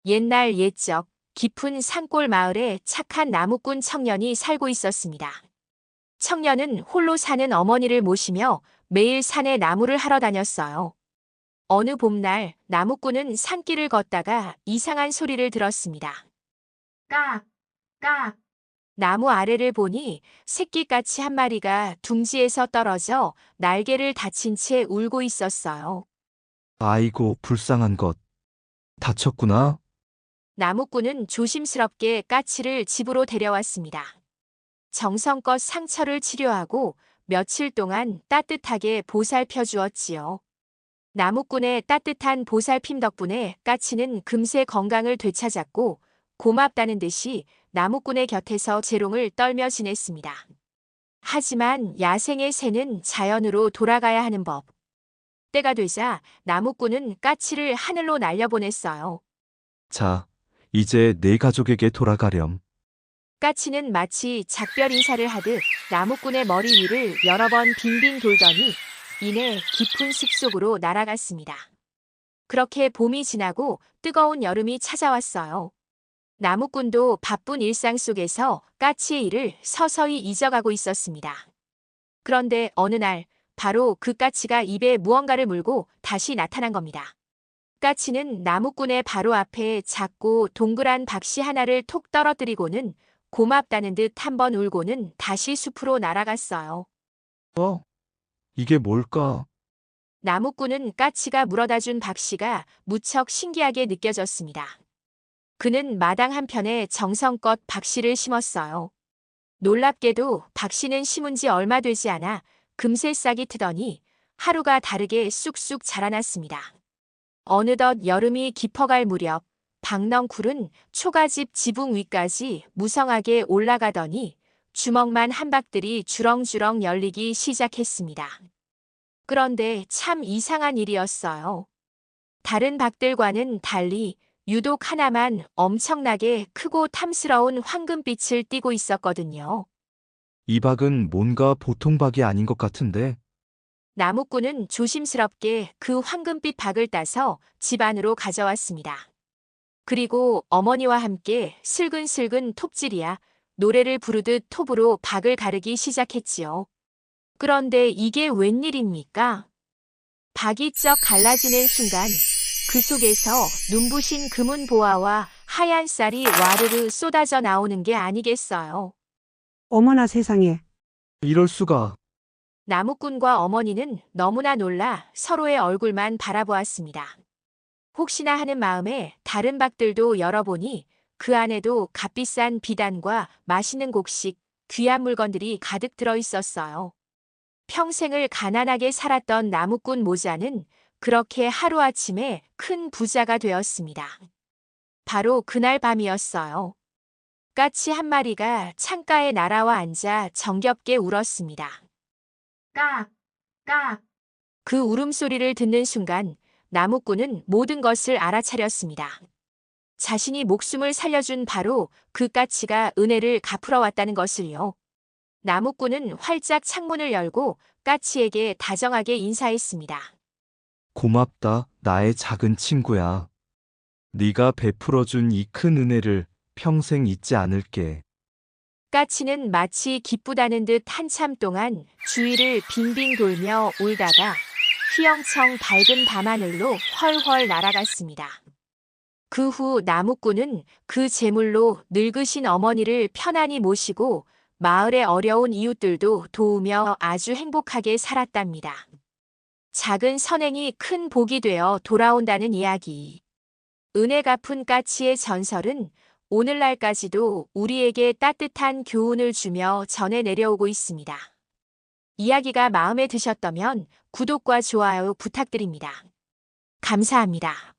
옛날 옛적 깊은 산골 마을에 착한 나무꾼 청년이 살고 있었습니다. 청년은 홀로 사는 어머니를 모시며 매일 산에 나무를 하러 다녔어요. 어느 봄날 나무꾼은 산길을 걷다가 이상한 소리를 들었습니다. 깍, 깍. 나무 아래를 보니 새끼까치 한 마리가 둥지에서 떨어져 날개를 다친 채 울고 있었어요. 아이고, 불쌍한 것. 다쳤구나. 나무꾼은 조심스럽게 까치를 집으로 데려왔습니다. 정성껏 상처를 치료하고 며칠 동안 따뜻하게 보살펴 주었지요. 나무꾼의 따뜻한 보살핌 덕분에 까치는 금세 건강을 되찾았고 고맙다는 듯이 나무꾼의 곁에서 재롱을 떨며 지냈습니다. 하지만 야생의 새는 자연으로 돌아가야 하는 법. 때가 되자 나무꾼은 까치를 하늘로 날려보냈어요. 자, 이제 내 가족에게 돌아가렴. 까치는 마치 작별 인사를 하듯 나무꾼의 머리 위를 여러 번 빙빙 돌더니 이내 깊은 숲속으로 날아갔습니다. 그렇게 봄이 지나고 뜨거운 여름이 찾아왔어요. 나무꾼도 바쁜 일상 속에서 까치의 일을 서서히 잊어가고 있었습니다. 그런데 어느 날 바로 그 까치가 입에 무언가를 물고 다시 나타난 겁니다. 까치는 나무꾼의 바로 앞에 작고 동그란 박씨 하나를 톡 떨어뜨리고는 고맙다는 듯 한 번 울고는 다시 숲으로 날아갔어요. 어? 이게 뭘까? 나무꾼은 까치가 물어다 준 박씨가 무척 신기하게 느껴졌습니다. 그는 마당 한편에 정성껏 박씨를 심었어요. 놀랍게도 박씨는 심은 지 얼마 되지 않아 금세 싹이 트더니 하루가 다르게 쑥쑥 자라났습니다. 어느덧 여름이 깊어갈 무렵 박넝쿨은 초가집 지붕 위까지 무성하게 올라가더니 주먹만 한 박들이 주렁주렁 열리기 시작했습니다. 그런데 참 이상한 일이었어요. 다른 박들과는 달리 유독 하나만 엄청나게 크고 탐스러운 황금빛을 띠고 있었거든요. 이 박은 뭔가 보통 박이 아닌 것 같은데. 나무꾼은 조심스럽게 그 황금빛 박을 따서 집 안으로 가져왔습니다. 그리고 어머니와 함께 슬근슬근 톱질이야 노래를 부르듯 톱으로 박을 가르기 시작했지요. 그런데 이게 웬일입니까? 박이 쩍 갈라지는 순간 그 속에서 눈부신 금은 보화와 하얀 쌀이 와르르 쏟아져 나오는 게 아니겠어요. 어머나 세상에. 이럴 수가. 나무꾼과 어머니는 너무나 놀라 서로의 얼굴만 바라보았습니다. 혹시나 하는 마음에 다른 박들도 열어보니 그 안에도 값비싼 비단과 맛있는 곡식, 귀한 물건들이 가득 들어 있었어요. 평생을 가난하게 살았던 나무꾼 모자는 그렇게 하루아침에 큰 부자가 되었습니다. 바로 그날 밤이었어요. 까치 한 마리가 창가에 날아와 앉아 정겹게 울었습니다. 깍, 깍. 그 울음소리를 듣는 순간 나무꾼은 모든 것을 알아차렸습니다. 자신이 목숨을 살려준 바로 그 까치가 은혜를 갚으러 왔다는 것을요. 나무꾼은 활짝 창문을 열고 까치에게 다정하게 인사했습니다. 고맙다, 나의 작은 친구야. 네가 베풀어준 이 큰 은혜를 평생 잊지 않을게. 까치는 마치 기쁘다는 듯 한참 동안 주위를 빙빙 돌며 울다가 휘영청 밝은 밤하늘로 훨훨 날아갔습니다. 그 후 나무꾼은 그 제물로 늙으신 어머니를 편안히 모시고 마을의 어려운 이웃들도 도우며 아주 행복하게 살았답니다. 작은 선행이 큰 복이 되어 돌아온다는 이야기. 은혜 갚은 까치의 전설은 오늘날까지도 우리에게 따뜻한 교훈을 주며 전해 내려오고 있습니다. 이야기가 마음에 드셨다면 구독과 좋아요 부탁드립니다. 감사합니다.